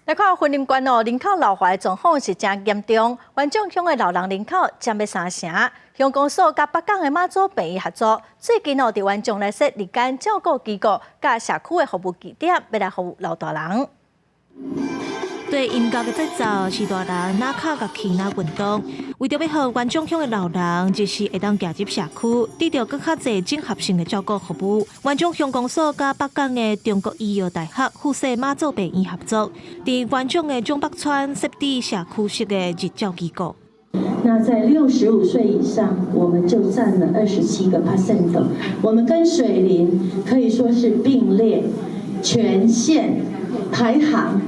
来看云林县人口老化的状况是真严重，原种乡的老人人口占了3成。乡公所甲北港的妈祖病院合作，最近伫原种来设日间照顾机构，甲社区的服务据点，要来服务老大人。对音乐的节奏是大人哪卡甲去哪运动，为着要让原种乡的老人即时会当行入社区，得到更较侪整合性的照顾服务。原种乡公所甲北港的中国医药大学附设妈祖病院合作，伫原种的中北村设置社区式的日照机构。那在65岁以上，我们就占了27%。我们跟水林可以说是并列，全县排行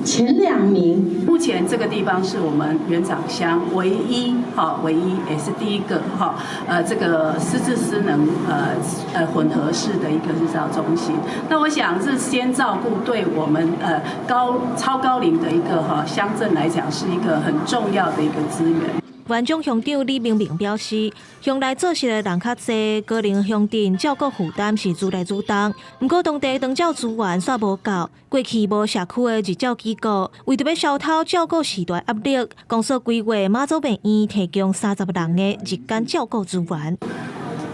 前2名。目前这个地方是我们园长乡唯一也是第一个这个失智失能混合式的一个日照中心。那我想日间照顾对我们超高龄的一个乡镇来讲是一个很重要的一个资源。原种乡长李明明表示，乡内做事的人较济，高龄乡镇照顾负担是愈来愈重。不过当地长照资源煞无够，过去无社区的日照机构，为着要消透照顾时代压力，公所规划妈祖病院提供30人的日间照顾资源。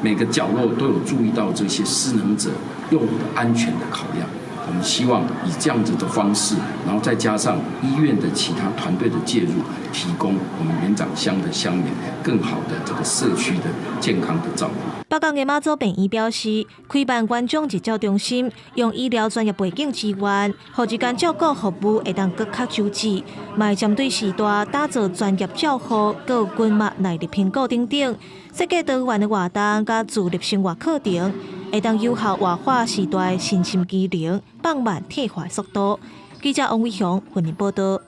每个角落都有注意到这些失能者用的安全的考量。我们希望以这样子的方式，然后再加上医院的其他团队的介入，提供我们园长乡的乡民更好的这个社区的健康的照顾。北港的妈祖病院表示，开办原种日照中心，用医疗专业背景支援，让日间照顾服务会当更较周至，嘛会针对时代打造专业照护，还有群马耐力评估等等，设计多元的活动甲自立生活课程。会当有效活化时代身心机能，放慢退化速度。记者王伟雄，云林报道。